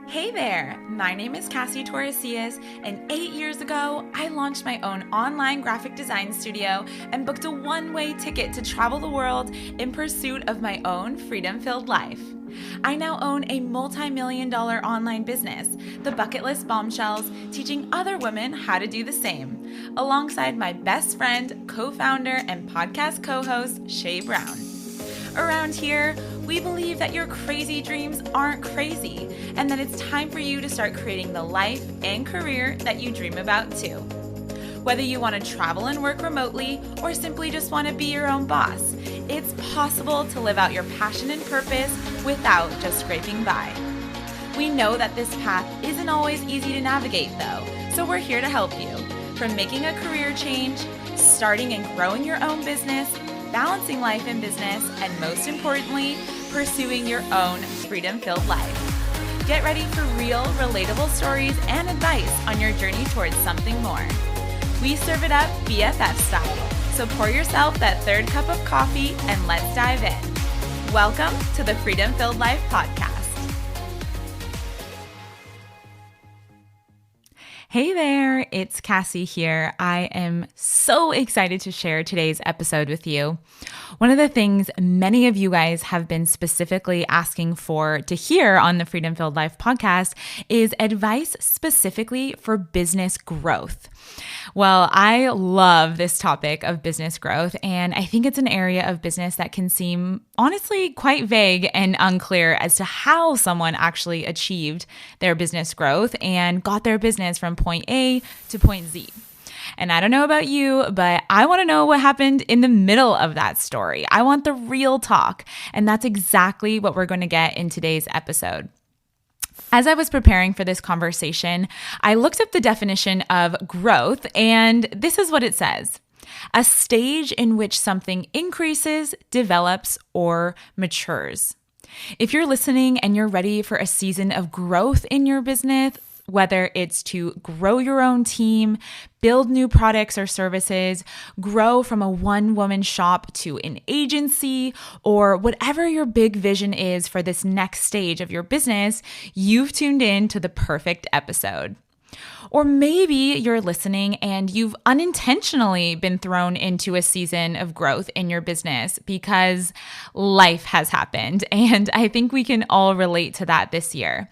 Hey there, my name is Cassie Torresias, and 8 years ago, I launched my own online graphic design studio and booked a one-way ticket to travel the world in pursuit of my own freedom-filled life. I now own a multi-million-dollar online business, The Bucket List Bombshells, teaching other women how to do the same, alongside my best friend, co-founder, and podcast co-host, Shay Brown. Around here, we believe that your crazy dreams aren't crazy, and that it's time for you to start creating the life and career that you dream about too. Whether you want to travel and work remotely, or simply just want to be your own boss, it's possible to live out your passion and purpose without just scraping by. We know that this path isn't always easy to navigate though, so we're here to help you. From making a career change, starting and growing your own business, balancing life and business, and most importantly, pursuing your own freedom-filled life. Get ready for real, relatable stories and advice on your journey towards something more. We serve it up BFF style, so pour yourself that third cup of coffee and let's dive in. Welcome to the Freedom-Filled Life Podcast. Hey there, it's Cassie here. I am so excited to share today's episode with you. One of the things many of you guys have been specifically asking for to hear on the Freedom Filled Life podcast is advice specifically for business growth. Well, I love this topic of business growth, and I think it's an area of business that can seem honestly quite vague and unclear as to how someone actually achieved their business growth and got their business from point A to point Z. And I don't know about you, but I want to know what happened in the middle of that story. I want the real talk, and that's exactly what we're going to get in today's episode. As I was preparing for this conversation, I looked up the definition of growth, and this is what it says: a stage in which something increases, develops, or matures. If you're listening and you're ready for a season of growth in your business, whether it's to grow your own team, build new products or services, grow from a one-woman shop to an agency, or whatever your big vision is for this next stage of your business, you've tuned in to the perfect episode. Or maybe you're listening and you've unintentionally been thrown into a season of growth in your business because life has happened. And I think we can all relate to that this year.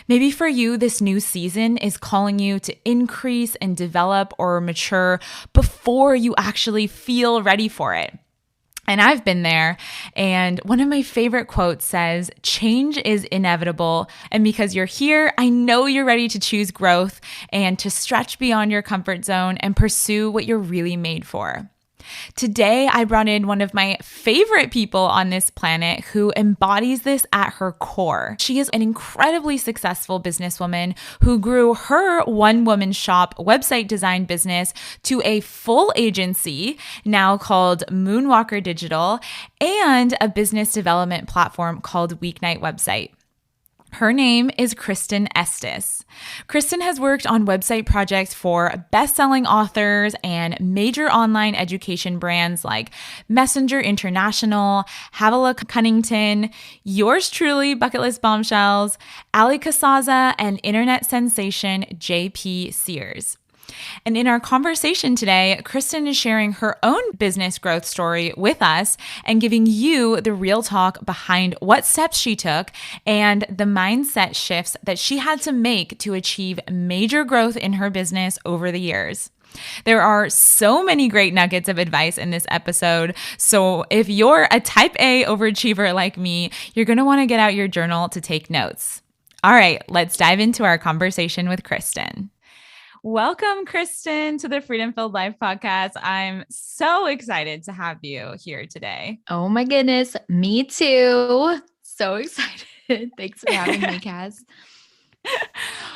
Maybe for you, this new season is calling you to increase and develop or mature before you actually feel ready for it. And I've been there. And one of my favorite quotes says, "Change is inevitable. And because you're here, I know you're ready to choose growth and to stretch beyond your comfort zone and pursue what you're really made for." Today, I brought in one of my favorite people on this planet who embodies this at her core. She is an incredibly successful businesswoman who grew her one-woman shop website design business to a full agency, now called Moonwalker Digital, and a business development platform called Weeknight Website. Her name is Kristen Estes. Kristen has worked on website projects for best-selling authors and major online education brands like Messenger International, Havilah Cunnington, yours truly, Bucket List Bombshells, Ali Kasaza, and internet sensation JP Sears. And in our conversation today, Kristen is sharing her own business growth story with us and giving you the real talk behind what steps she took and the mindset shifts that she had to make to achieve major growth in her business over the years. There are so many great nuggets of advice in this episode. So if you're a type A overachiever like me, you're going to want to get out your journal to take notes. All right, let's dive into our conversation with Kristen. Welcome, Kristen, to the Freedom Filled Life podcast. I'm so excited to have you here today. Oh my goodness, me too. So excited. Thanks for having me, Kaz.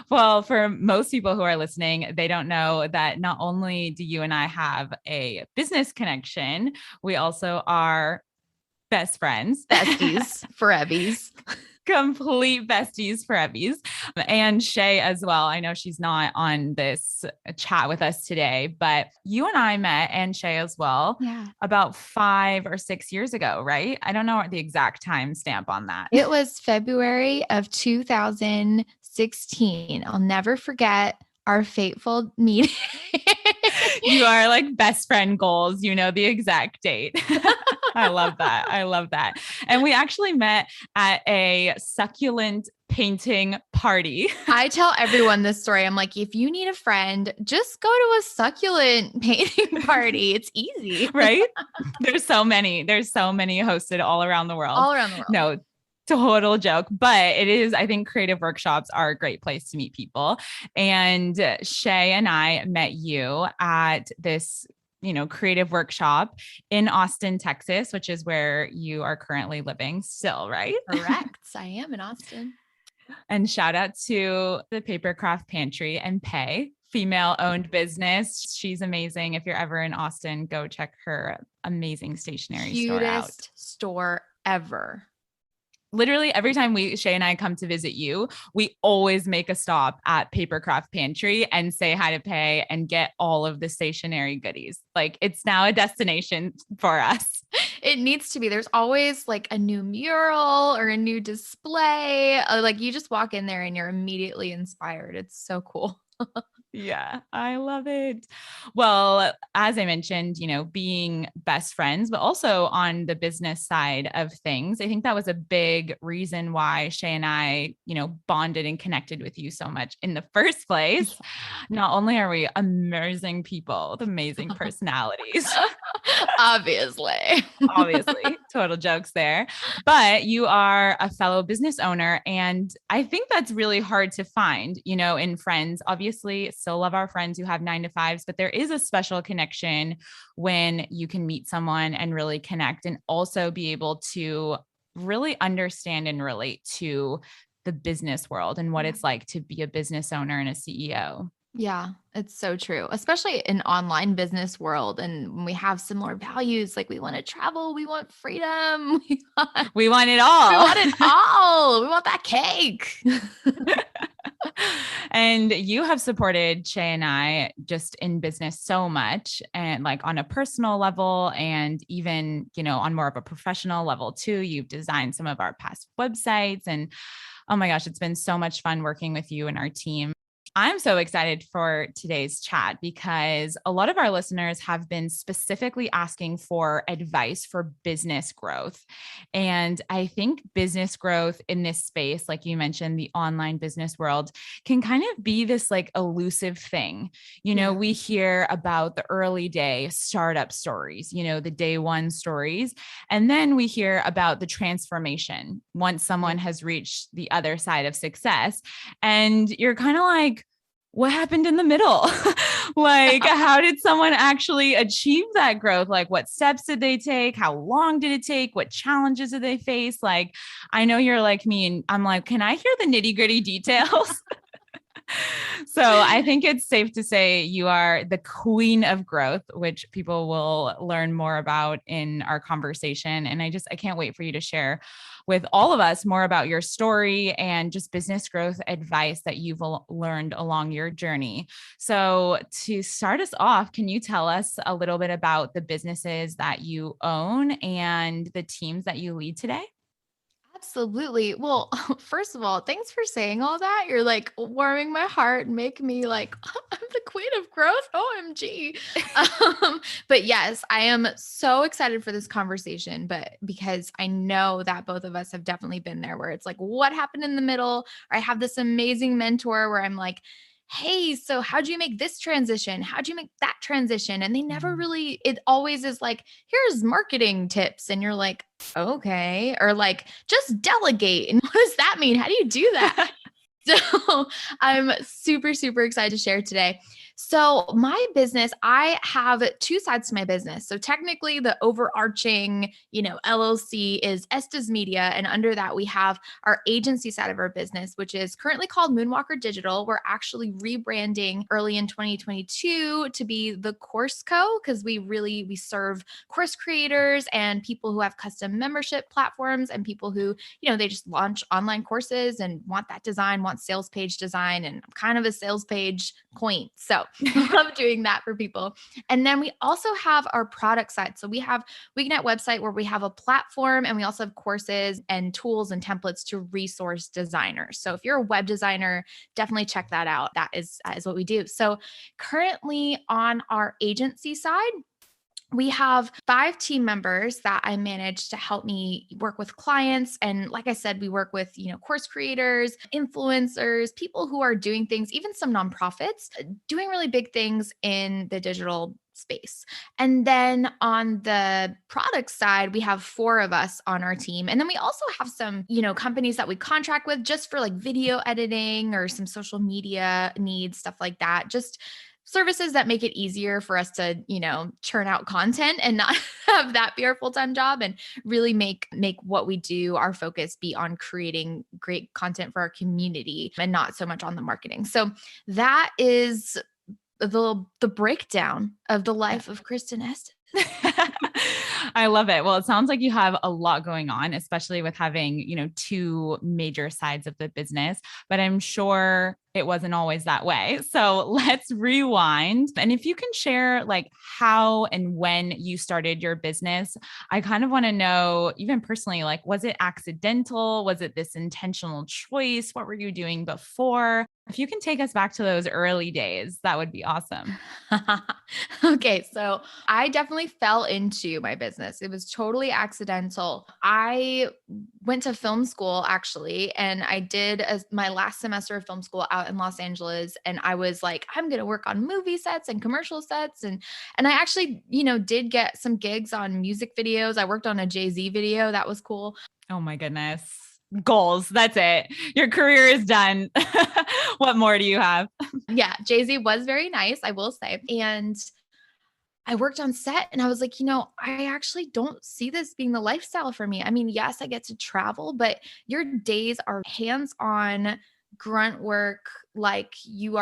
Well, for most people who are listening, they don't know that not only do you and I have a business connection, we also are best friends. Besties, forevies. Complete besties forevies. And Shay as well. I know she's not on this chat with us today, but you and I met, and Shay as well, about 5 or 6 years ago, right? I don't know the exact time stamp on that. It was February of 2016. 16. I'll never forget our fateful meeting. You are like best friend goals. You know the exact date. I love that. I love that. And we actually met at a succulent painting party. I tell everyone this story. I'm like, if you need a friend, just go to a succulent painting party. It's easy. Right? There's so many. There's so many hosted all around the world. All around the world. No, total joke, but it is, I think creative workshops are a great place to meet people. And Shay and I met you at this creative workshop in Austin, Texas, which is where you are currently living still, right? Correct. I am in Austin. And shout out to the Papercraft Pantry and Pay, female owned business. She's amazing. If you're ever in Austin, go check her amazing stationery store out. Cutest store ever. Literally every time Shay and I come to visit you, we always make a stop at Papercraft Pantry and say hi to Pay and get all of the stationery goodies. Like it's now a destination for us. It needs to be. There's always like a new mural or a new display. Like you just walk in there and you're immediately inspired. It's so cool. Yeah, I love it. Well, as I mentioned, being best friends, but also on the business side of things, I think that was a big reason why Shay and I, bonded and connected with you so much in the first place. Not only are we amazing people with amazing personalities, obviously, total jokes there, but you are a fellow business owner. And I think that's really hard to find, in friends. Obviously, still love our friends who have 9-to-5s, but there is a special connection when you can meet someone and really connect and also be able to really understand and relate to the business world and what it's like to be a business owner and a CEO. Yeah, it's so true, especially in online business world. And when we have similar values, like we want to travel, we want freedom. We want it all. We want it all. We want that cake. And you have supported Shay and I just in business so much, and like on a personal level and even, on more of a professional level too. You've designed some of our past websites, and oh my gosh, it's been so much fun working with you and our team. I'm so excited for today's chat because a lot of our listeners have been specifically asking for advice for business growth. And I think business growth in this space, like you mentioned, the online business world, can kind of be this like elusive thing. We hear about the early day startup stories, the day one stories. And then we hear about the transformation once someone has reached the other side of success. And you're kind of like, what happened in the middle? Like, how did someone actually achieve that growth? Like, what steps did they take? How long did it take? What challenges did they face? Like, I know you're like me, and I'm like, can I hear the nitty-gritty details? So I think it's safe to say you are the queen of growth, which people will learn more about in our conversation. And I can't wait for you to share with all of us more about your story and just business growth advice that you've learned along your journey. So to start us off, can you tell us a little bit about the businesses that you own and the teams that you lead today? Absolutely. Well, first of all, thanks for saying all that. You're like warming my heart and making me like, I'm the queen of growth. OMG. But yes, I am so excited for this conversation, but because I know that both of us have definitely been there where it's like, what happened in the middle? Or I have this amazing mentor where I'm like, hey, so how'd you make this transition? How'd you make that transition? And they never really, it always is like, here's marketing tips. And you're like, okay. Or like, just delegate. And what does that mean? How do you do that? So I'm super, super excited to share today. So my business, I have two sides to my business. So technically the overarching, LLC is Estes Media. And under that, we have our agency side of our business, which is currently called Moonwalker Digital. We're actually rebranding early in 2022 to be the Course Co. because we serve course creators and people who have custom membership platforms and people who, they just launch online courses and want that design, want sales page design. And I'm kind of a sales page queen. So love doing that for people. And then we also have our product side. So we have Weeknet website where we have a platform, and we also have courses and tools and templates to resource designers. So if you're a web designer, definitely check that out. That is what we do. So currently on our agency side, we have 5 team members that I manage to help me work with clients. And like I said, we work with, course creators, influencers, people who are doing things, even some nonprofits, doing really big things in the digital space. And then on the product side, we have 4 of us on our team. And then we also have some, companies that we contract with just for like video editing or some social media needs, stuff like that. Just services that make it easier for us to, churn out content and not have that be our full-time job, and really make what we do, our focus, be on creating great content for our community and not so much on the marketing. So that is the breakdown of the life of Kristen Estes. I love it. Well, it sounds like you have a lot going on, especially with having, 2 major sides of the business, but I'm sure it wasn't always that way. So let's rewind. And if you can share like how and when you started your business, I kind of want to know, even personally, like, was it accidental? Was it this intentional choice? What were you doing before? If you can take us back to those early days, that would be awesome. Okay, so I definitely fell into my business. It was totally accidental. I went to film school actually, and I did my last semester of film school out in Los Angeles. And I was like, I'm going to work on movie sets and commercial sets, and I actually, did get some gigs on music videos. I worked on a Jay-Z video that was cool. Oh my goodness. Goals. That's it. Your career is done. What more do you have? Yeah, Jay-Z was very nice, I will say. And I worked on set, and I was like, I actually don't see this being the lifestyle for me. I mean, yes, I get to travel, but your days are hands-on grunt work. Like you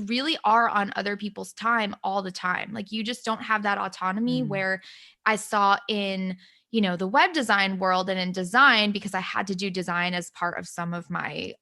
really are on other people's time all the time. Like you just don't have that autonomy Mm, where I saw in, the web design world and in design, because I had to do design as part of some of my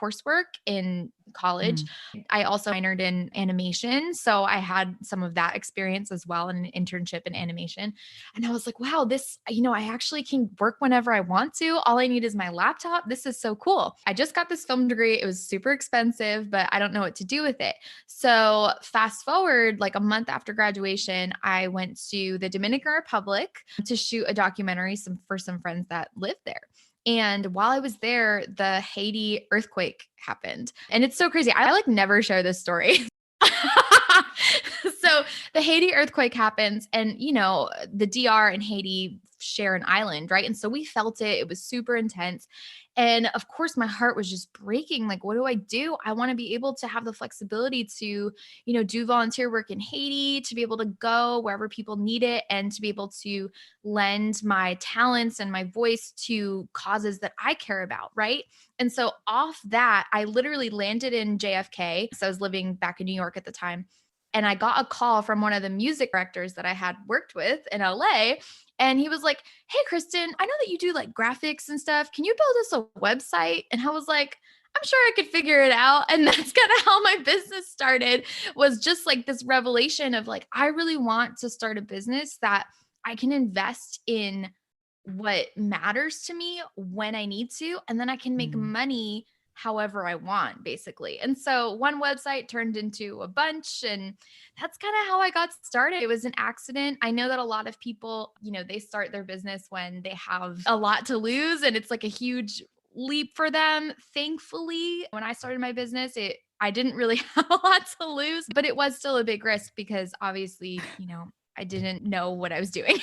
coursework in college. mm, I also minored in animation. So I had some of that experience as well in an internship in animation. And I was like, wow, this, I actually can work whenever I want to. All I need is my laptop. This is so cool. I just got this film degree. It was super expensive, but I don't know what to do with it. So fast forward like a month after graduation, I went to the Dominican Republic to shoot a documentary for some friends that live there. And while I was there, the Haiti earthquake happened. And it's so crazy. I like never share this story. So the Haiti earthquake happens, and the DR and Haiti share an island, right? And so we felt it. It was super intense. And of course, my heart was just breaking. Like, what do I do? I want to be able to have the flexibility to, do volunteer work in Haiti, to be able to go wherever people need it, and to be able to lend my talents and my voice to causes that I care about, right? And so off that, I literally landed in JFK. So I was living back in New York at the time. And I got a call from one of the music directors that I had worked with in LA. And he was like, hey, Kristen, I know that you do like graphics and stuff. Can you build us a website? And I was like, I'm sure I could figure it out. And that's kind of how my business started, was just like this revelation of like, I really want to start a business that I can invest in what matters to me when I need to, and then I can make mm. money however I want, basically. And so one website turned into a bunch, and that's kind of how I got started. It was an accident. I know that a lot of people, they start their business when they have a lot to lose, and it's like a huge leap for them. Thankfully, when I started my business, I didn't really have a lot to lose, but it was still a big risk because obviously, I didn't know what I was doing.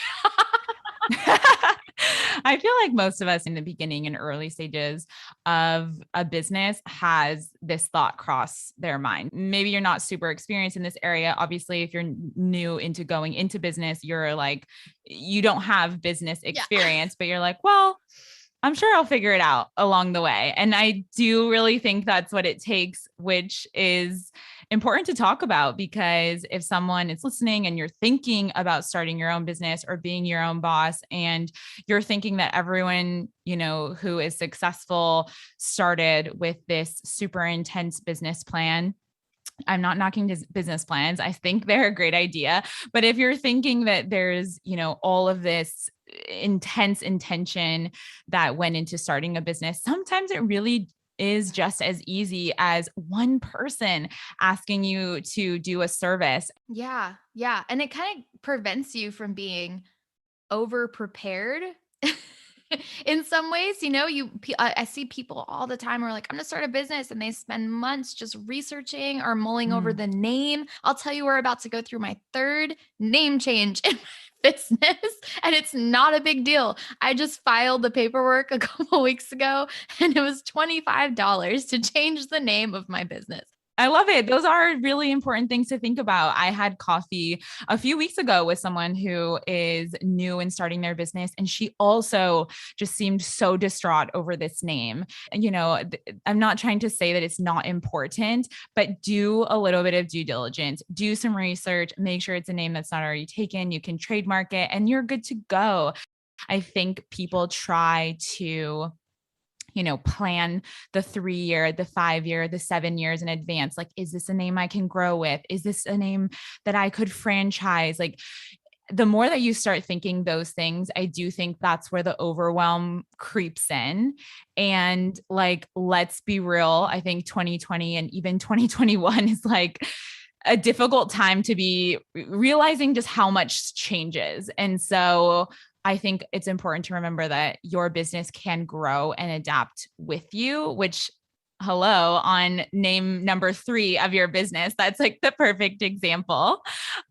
I feel like most of us in the beginning and early stages of a business has this thought cross their mind. Maybe you're not super experienced in this area. Obviously, if you're new into going into business, you're like, you don't have business Yeah. experience, but you're like, well, I'm sure I'll figure it out along the way. And I do really think that's what it takes, which is important to talk about, because if someone is listening and you're thinking about starting your own business or being your own boss, and you're thinking that everyone, who is successful started with this super intense business plan, I'm not knocking business plans. I think they're a great idea. But if you're thinking that there's, all of this intense intention that went into starting a business, sometimes it really is just as easy as one person asking you to do a service. Yeah. Yeah. And it kind of prevents you from being over prepared. In some ways, I see people all the time who are like, I'm gonna start a business, and they spend months just researching or mulling over Mm. the name. I'll tell you, we're about to go through my third name change in my business, and it's not a big deal. I just filed the paperwork a couple weeks ago, and it was $25 to change the name of my business. I love it. Those are really important things to think about. I had coffee a few weeks ago with someone who is new in starting their business, and she also just seemed so distraught over this name. I'm not trying to say that it's not important, but do a little bit of due diligence, do some research, make sure it's a name that's not already taken. You can trademark it and you're good to go. I think people try to plan the 3 year, the 5 year, the 7 years in advance. Like, is this a name I can grow with? Is this a name that I could franchise? Like, the more that you start thinking those things, I do think that's where the overwhelm creeps in. And like, let's be real. I think 2020 and even 2021 is like a difficult time to be realizing just how much changes. And so I think it's important to remember that your business can grow and adapt with you, which, hello, on name number 3 of your business, that's like the perfect example.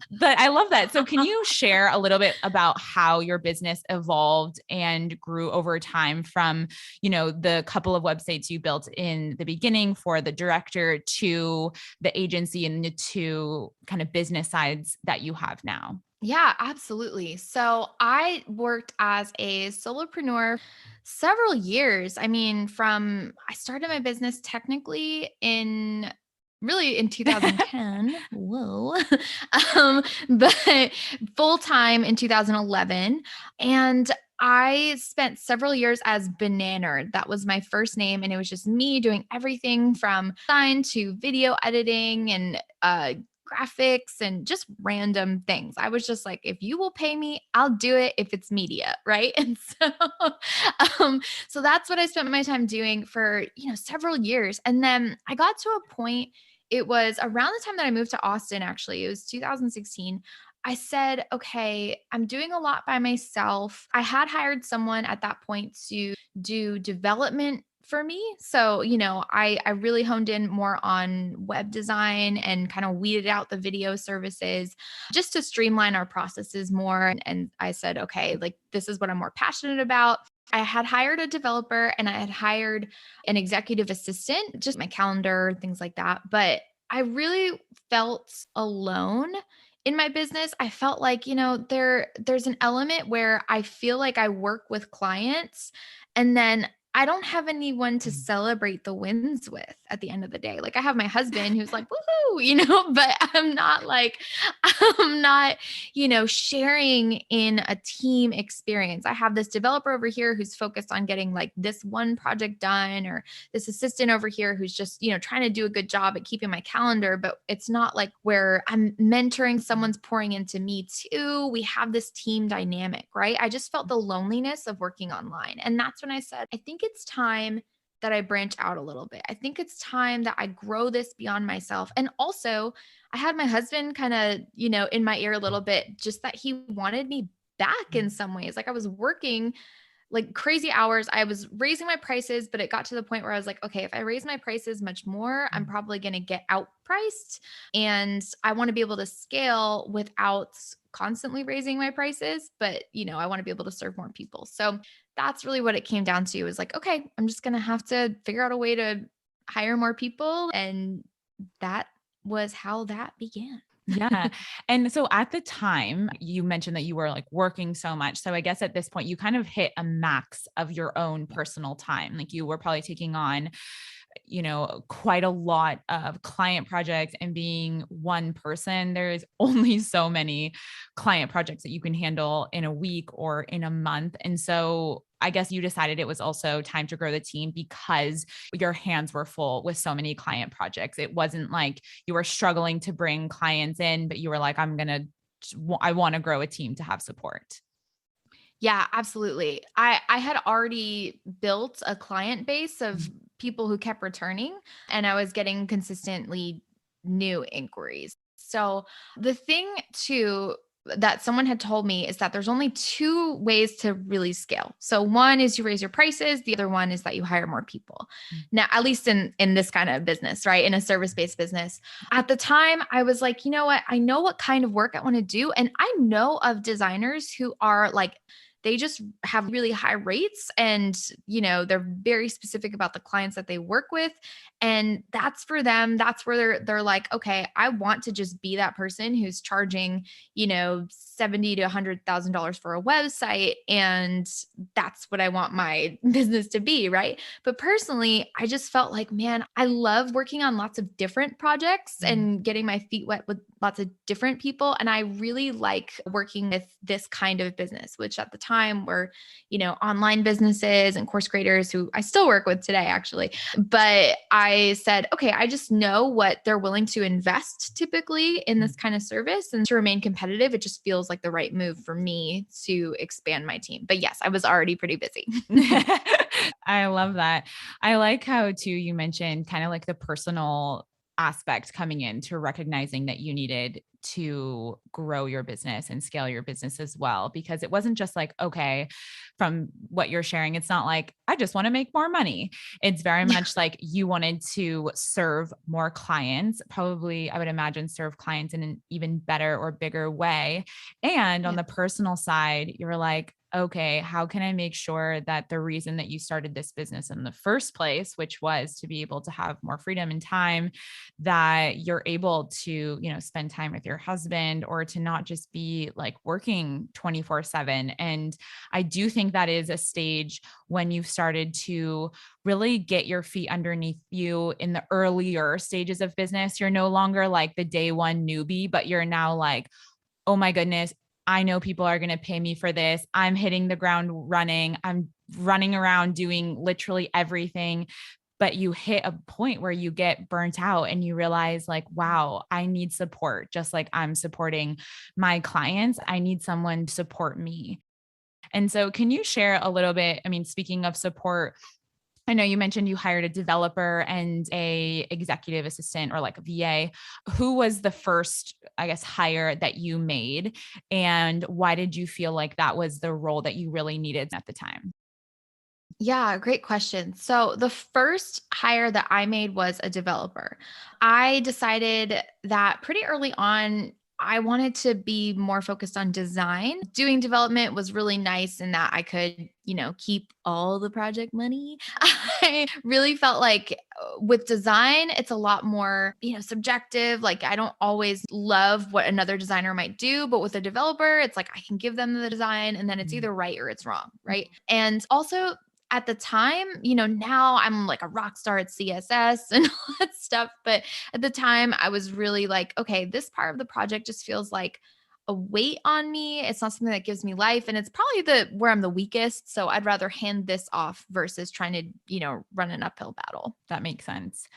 But I love that. So, can you share a little bit about how your business evolved and grew over time from, the couple of websites you built in the beginning for the director to the agency and the two kind of business sides that you have now? Yeah, absolutely. So I worked as a solopreneur several years. I mean, I started my business technically in 2010. Whoa. But full time in 2011. And I spent several years as Banana. That was my first name. And it was just me doing everything from design to video editing and graphics and just random things. I was just like, if you will pay me, I'll do it if it's media, right? And um, so that's what I spent my time doing for several years. And then I got to a point. It was around the time that I moved to Austin. Actually, it was 2016. I said, okay, I'm doing a lot by myself. I had hired someone at that point to do development for me. So, I really honed in more on web design and kind of weeded out the video services just to streamline our processes more. And I said, okay, like this is what I'm more passionate about. I had hired a developer and I had hired an executive assistant, just my calendar, things like that. But I really felt alone in my business. I felt like, there's an element where I feel like I work with clients and then I don't have anyone to celebrate the wins with at the end of the day. Like I have my husband who's like, woohoo, but I'm not like, I'm not, sharing in a team experience. I have this developer over here who's focused on getting like this one project done, or this assistant over here who's just, trying to do a good job at keeping my calendar, but it's not like where I'm mentoring, someone's pouring into me too. We have this team dynamic, right? I just felt the loneliness of working online. And that's when I said, I think it's time that I branch out a little bit. I think it's time that I grow this beyond myself. And also, I had my husband kind of, in my ear a little bit, just that he wanted me back in some ways. Like I was working like crazy hours. I was raising my prices, but it got to the point where I was like, okay, if I raise my prices much more, I'm probably going to get outpriced. And I want to be able to scale without constantly raising my prices, but I want to be able to serve more people. So that's really what it came down to. It was like, okay, I'm just going to have to figure out a way to hire more people. And that was how that began. Yeah. And so at the time, you mentioned that you were like working so much. So I guess at this point, you kind of hit a max of your own personal time. Like you were probably taking on, quite a lot of client projects, and being one person, there's only so many client projects that you can handle in a week or in a month. And so I guess you decided it was also time to grow the team because your hands were full with so many client projects. It wasn't like you were struggling to bring clients in, but you were like, I want to grow a team to have support. Yeah, absolutely. I had already built a client base of people who kept returning, and I was getting consistently new inquiries. So the thing too that someone had told me is that there's only two ways to really scale. So one is you raise your prices, the other one is that you hire more people. Now, at least in this kind of business, right? In a service-based business. At the time, I was like, you know what? I know what kind of work I want to do, and I know of designers who are like they just have really high rates, and they're very specific about the clients that they work with, and that's for them. That's where they're like, okay, I want to just be that person who's charging 70 to $100,000 for a website, and that's what I want my business to be, right? But personally, I just felt like, man, I love working on lots of different projects and getting my feet wet with lots of different people, and I really like working with this kind of business, which at the time were online businesses and course creators who I still work with today, actually. But I said, okay, I just know what they're willing to invest typically in this kind of service, and to remain competitive, it just feels like the right move for me to expand my team. But yes, I was already pretty busy. I love that. I like how too you mentioned kind of like the personal aspect coming into recognizing that you needed to grow your business and scale your business as well, because it wasn't just like, okay, from what you're sharing, it's not like I just want to make more money. It's very Yeah. much like you wanted to serve more clients, probably I would imagine serve clients in an even better or bigger way. And on Yeah. the personal side, you were like, okay, how can I make sure that the reason that you started this business in the first place, which was to be able to have more freedom and time, that you're able to, spend time with your husband, or to not just be like working 24/7. And I do think that is a stage when you've started to really get your feet underneath you in the earlier stages of business. You're no longer like the day one newbie, but you're now like, oh my goodness, I know people are going to pay me for this. I'm hitting the ground running. I'm running around doing literally everything. But you hit a point where you get burnt out and you realize, like, wow, I need support. Just like I'm supporting my clients, I need someone to support me. And so, can you share a little bit? I mean, speaking of support, I know you mentioned you hired a developer and a executive assistant, or like a VA. Who was the first, I guess, hire that you made? And why did you feel like that was the role that you really needed at the time? Yeah, great question. So, the first hire that I made was a developer. I decided that pretty early on, I wanted to be more focused on design. Doing development was really nice in that I could, keep all the project money. I really felt like with design, it's a lot more, subjective. Like, I don't always love what another designer might do, but with a developer, it's like I can give them the design and then it's Mm. either right or it's wrong. Right. And also, at the time, now I'm like a rock star at CSS and all that stuff. But at the time, I was really like, okay, this part of the project just feels like a weight on me. It's not something that gives me life. And it's probably the where I'm the weakest. So I'd rather hand this off versus trying to, run an uphill battle. That makes sense.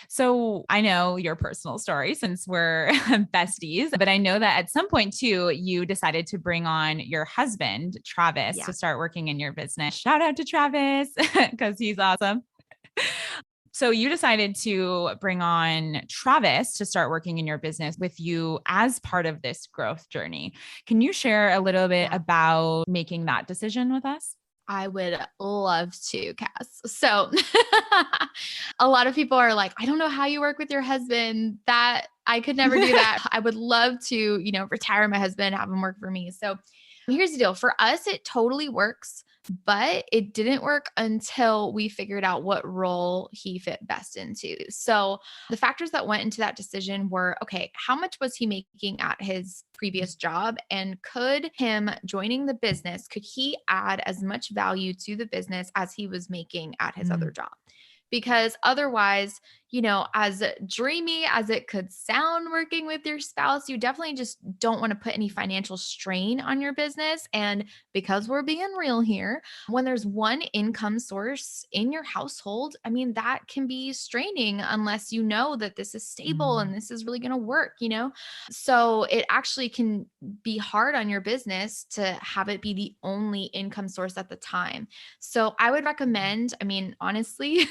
So I know your personal story since we're besties, but I know that at some point too, you decided to bring on your husband, Travis, Yeah. to start working in your business. Shout out to Travis because he's awesome. So you decided to bring on Travis to start working in your business with you as part of this growth journey. Can you share a little bit Yeah. about making that decision with us? I would love to, Cass. So a lot of people are like, I don't know how you work with your husband. That I could never do that. I would love to, retire my husband, have him work for me. So here's the deal. For us, it totally works, but it didn't work until we figured out what role he fit best into. So the factors that went into that decision were, okay, how much was he making at his previous job? And could him joining the business, could he add as much value to the business as he was making at his Mm, other job? Because otherwise, as dreamy as it could sound working with your spouse, you definitely just don't want to put any financial strain on your business. And because we're being real here, when there's one income source in your household, I mean, that can be straining unless you know that this is stable Mm, and this is really going to work. So it actually can be hard on your business to have it be the only income source at the time. So I would recommend, I mean, honestly,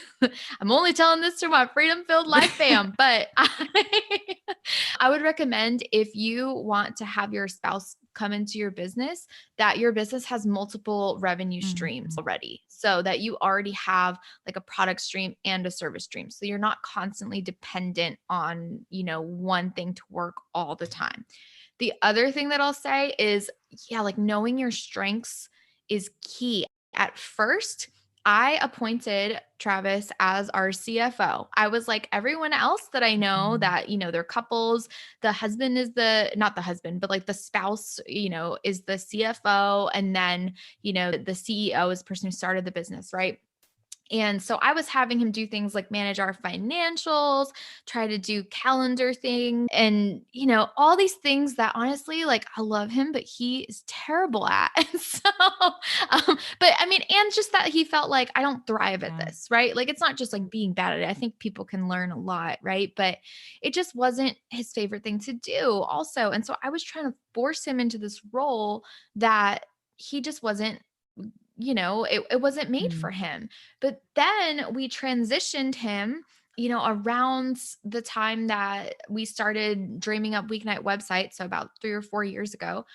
I'm only telling this to my freedom filled life fam, but I would recommend if you want to have your spouse come into your business, that your business has multiple revenue streams mhm, already. So that you already have like a product stream and a service stream. So you're not constantly dependent on, one thing to work all the time. The other thing that I'll say is, yeah, like knowing your strengths is key. At first, I appointed Travis as our CFO. I was like everyone else that I know mhm, that, they're couples. The husband is not the husband, but like the spouse, is the CFO. And then, the CEO is the person who started the business, right? And so I was having him do things like manage our financials, try to do calendar things, and, all these things that honestly, like, I love him, but he is terrible at. And so, but I mean, and just that he felt like I don't thrive at yeah, this, right? Like, it's not just like being bad at it. I think people can learn a lot, right? But it just wasn't his favorite thing to do, also. And so I was trying to force him into this role that he just wasn't it wasn't made mm, for him. But then we transitioned him, around the time that we started dreaming up weeknight website. So about 3 or 4 years ago,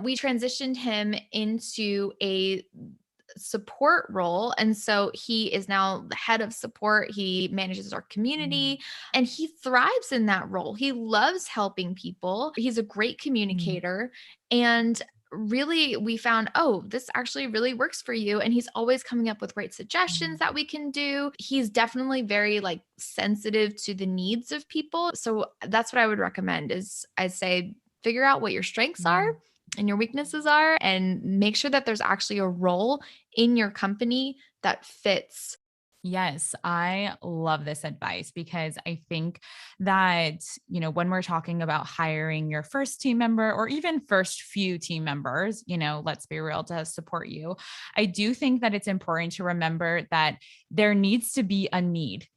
we transitioned him into a support role. And so he is now the head of support. He manages our mm, community and he thrives in that role. He loves helping people. He's a great mm, communicator. And really, we found, oh, this actually really works for you. And he's always coming up with great suggestions mm, that we can do. He's definitely very like sensitive to the needs of people. So that's what I would recommend is I'd say figure out what your strengths are mm. and your weaknesses are and make sure that there's actually a role in your company that fits. Yes, I love this advice because I think that, when we're talking about hiring your first team member or even first few team members, let's be real, to support you, I do think that it's important to remember that there needs to be a need,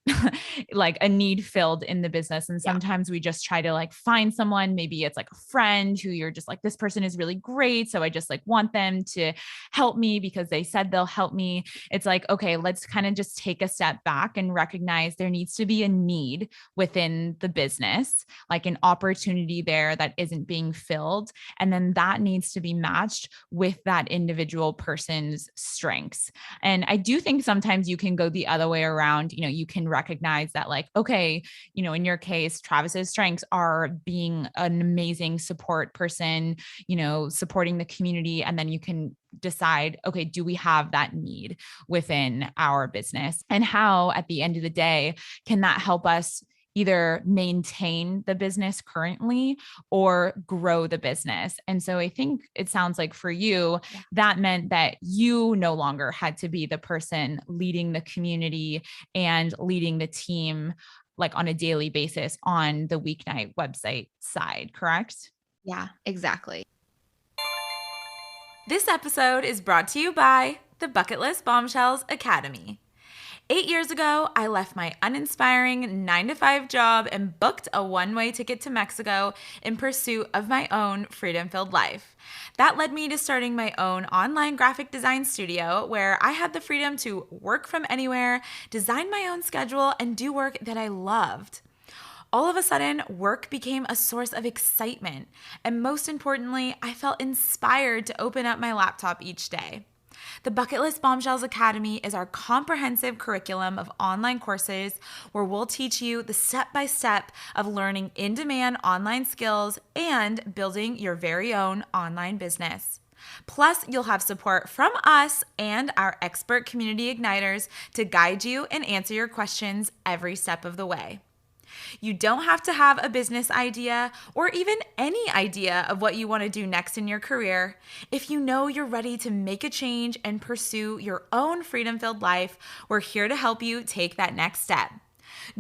like a need filled in the business. And Yeah. sometimes we just try to like find someone, maybe it's like a friend who you're just like, this person is really great. So I just like want them to help me because they said they'll help me. It's like, okay, let's kind of just take a step back and recognize there needs to be a need within the business, like an opportunity there that isn't being filled. And then that needs to be matched with that individual person's strengths. And I do think sometimes you can go the other way around. You can recognize that, like, okay, in your case, Travis's strengths are being an amazing support person, supporting the community. And then you can decide, okay, do we have that need within our business? And how, at the end of the day, can that help us either maintain the business currently or grow the business? And so I think it sounds like for you, Yeah. that meant that you no longer had to be the person leading the community and leading the team like on a daily basis on the weeknight website side, correct? Yeah, exactly. This episode is brought to you by the Bucket List Bombshells Academy. 8 years ago, I left my uninspiring 9 to 5 job and booked a one-way ticket to Mexico in pursuit of my own freedom-filled life. That led me to starting my own online graphic design studio where I had the freedom to work from anywhere, design my own schedule, and do work that I loved. All of a sudden, work became a source of excitement. And most importantly, I felt inspired to open up my laptop each day. The Bucket List Bombshells Academy is our comprehensive curriculum of online courses where we'll teach you the step-by-step of learning in-demand online skills and building your very own online business. Plus, you'll have support from us and our expert community igniters to guide you and answer your questions every step of the way. You don't have to have a business idea or even any idea of what you want to do next in your career. If you know you're ready to make a change and pursue your own freedom filled life, we're here to help you take that next step.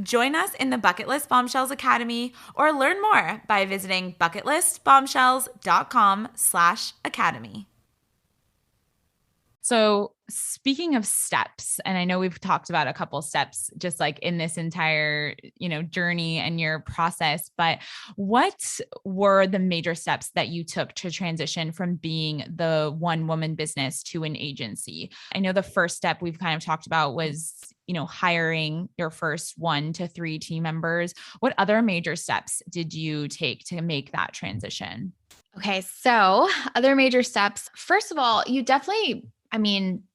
Join us in the Bucket List Bombshells Academy or learn more by visiting bucketlistbombshells.com/academy. So, speaking of steps, and I know we've talked about a couple steps just like in this entire, journey and your process, but what were the major steps that you took to transition from being the one woman business to an agency? I know the first step we've kind of talked about was, hiring your first 1 to 3 team members. What other major steps did you take to make that transition? Okay, so other major steps. First of all, you definitely,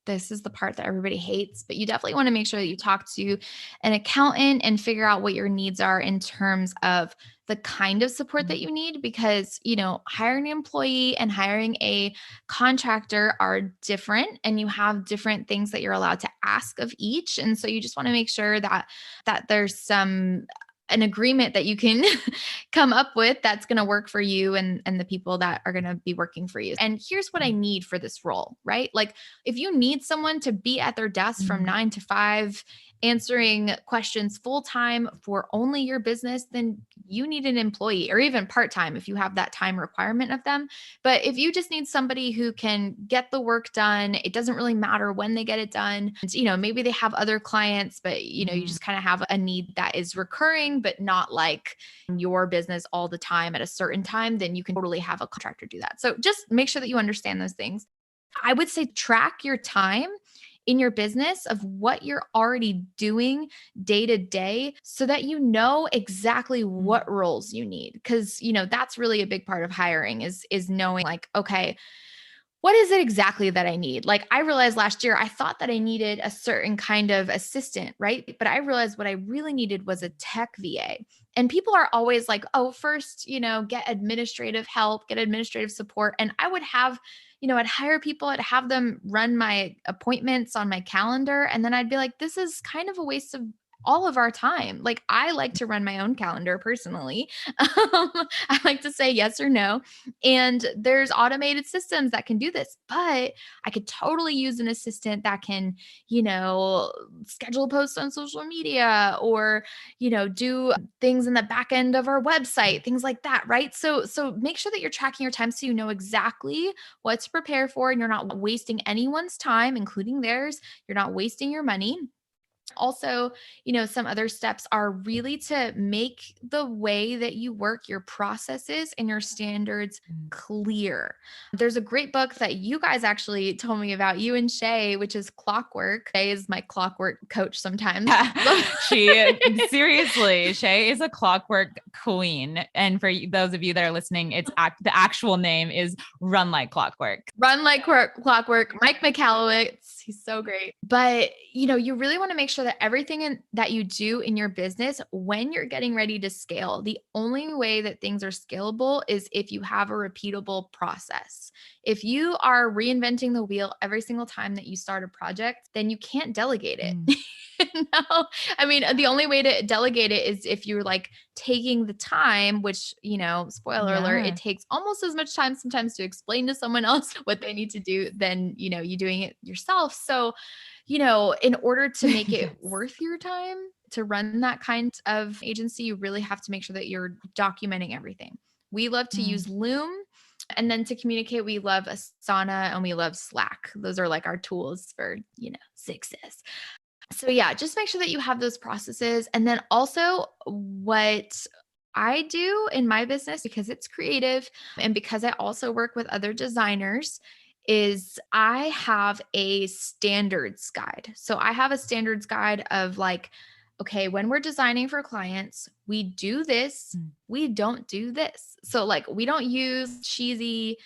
this is the part that everybody hates, but you definitely want to make sure that you talk to an accountant and figure out what your needs are in terms of the kind of support that you need because, hiring an employee and hiring a contractor are different and you have different things that you're allowed to ask of each. And so you just want to make sure that there's an agreement that you can come up with that's going to work for you and the people that are going to be working for you. And here's what I need for this role, right? Like if you need someone to be at their desk from 9 to 5 answering questions full time for only your business, then you need an employee or even part time if you have that time requirement of them. But if you just need somebody who can get the work done, it doesn't really matter when they get it done. And, maybe they have other clients, but you just kind of have a need that is recurring, but not like your business all the time at a certain time, then you can totally have a contractor do that. So just make sure that you understand those things. I would say track your time in your business of what you're already doing day to day so that you know exactly what roles you need because that's really a big part of hiring is knowing like okay, what is it exactly that I need? Like I realized last year, I thought that I needed a certain kind of assistant, right? But I realized what I really needed was a tech VA. And people are always like, oh, first, get administrative help, get administrative support. And I would have, I'd hire people, I'd have them run my appointments on my calendar. And then I'd be like, this is kind of a waste of all of our time. Like I like to run my own calendar personally. I like to say yes or no. And there's automated systems that can do this, but I could totally use an assistant that can, schedule posts on social media or, do things in the back end of our website, things like that, right? So make sure that you're tracking your time so you know exactly what to prepare for and you're not wasting anyone's time, including theirs. You're not wasting your money. Also, some other steps are really to make the way that you work, your processes and your standards clear. There's a great book that you guys actually told me about, you and Shay, which is Clockwork. Shay is my clockwork coach sometimes. Seriously, Shay is a clockwork queen. And for those of you that are listening, the actual name is Run Like Clockwork. Run Like Clockwork, Mike McAllowitz. He's so great. But, you really want to make sure that everything that you do in your business, when you're getting ready to scale, the only way that things are scalable is if you have a repeatable process. If you are reinventing the wheel every single time that you start a project, then you can't delegate it. No, the only way to delegate it is if you're like taking the time, which, spoiler alert, it takes almost as much time sometimes to explain to someone else what they need to do than, you doing it yourself. So, in order to make it worth your time to run that kind of agency, you really have to make sure that you're documenting everything. We love to use Loom. And then to communicate, we love Asana and we love Slack. Those are like our tools for, success. So yeah, just make sure that you have those processes. And then also what I do in my business, because it's creative and because I also work with other designers, is I have a standards guide. So I have a standards guide of like, okay, when we're designing for clients, we do this, we don't do this. So like we don't use cheesy,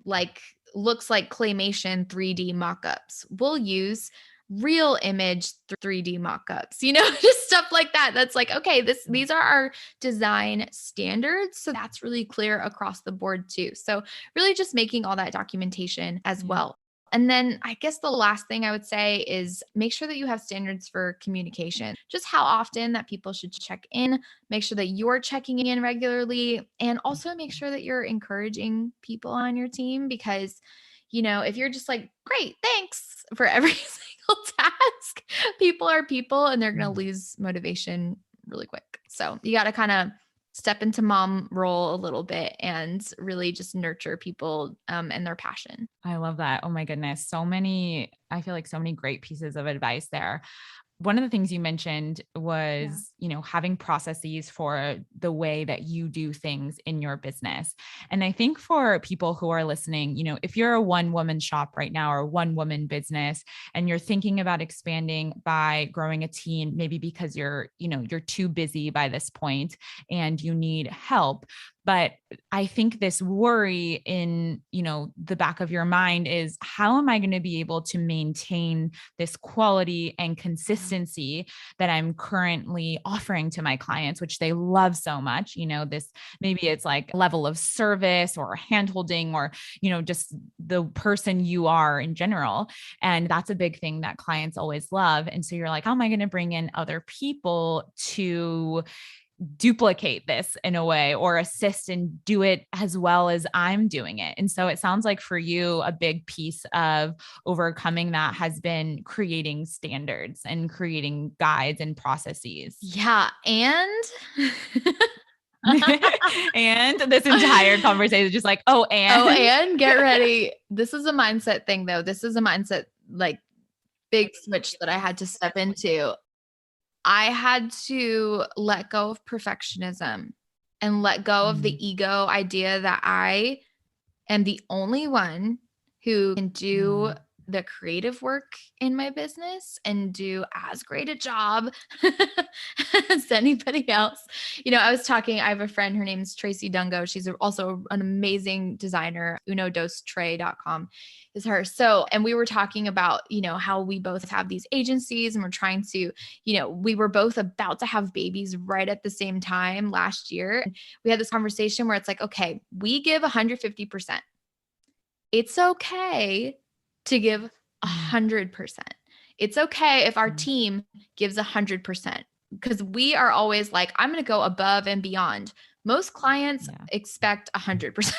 like looks like claymation 3D mock-ups. We'll use real image 3D mock-ups, just stuff like that. That's like, okay, these are our design standards. So that's really clear across the board too. So really just making all that documentation as well. And then I guess the last thing I would say is make sure that you have standards for communication, just how often that people should check in, make sure that you're checking in regularly, and also make sure that you're encouraging people on your team because, if you're just like, great, thanks for every task. People are people and they're going Mm. to lose motivation really quick. So you got to kind of step into mom role a little bit and really just nurture people and their passion. I love that. Oh my goodness. I feel like so many great pieces of advice there. One of the things you mentioned Yeah. was, having processes for the way that you do things in your business. And I think for people who are listening, if you're a one woman shop right now or one woman business and you're thinking about expanding by growing a team, maybe because you're too busy by this point and you need help. But I think this worry in, the back of your mind is, how am I going to be able to maintain this quality and consistency that I'm currently offering to my clients, which they love so much? This, maybe it's like level of service or handholding or, just the person you are in general. And that's a big thing that clients always love. And so you're like, how am I going to bring in other people to duplicate this in a way or assist and do it as well as I'm doing it? And so it sounds like for you, a big piece of overcoming that has been creating standards and creating guides and processes. Yeah. And And this entire conversation is just like, oh, oh, and and get ready. This is a mindset thing though. This is a mindset like big switch that I had to step into. I had to let go of perfectionism and let go of the Mm, ego idea that I am the only one who can do mm, the creative work in my business and do as great a job as anybody else. I have a friend, her name's Tracy Dungo. She's also an amazing designer. unodostre.com is her. So, and we were talking about, how we both have these agencies and we're trying to, we were both about to have babies right at the same time last year. We had this conversation where it's like, okay, we give 150%. It's okay to give mm, 100%. It's okay if our mm. team gives 100% because we are always like, I'm going to go above and beyond. Most clients Yeah. expect 100%,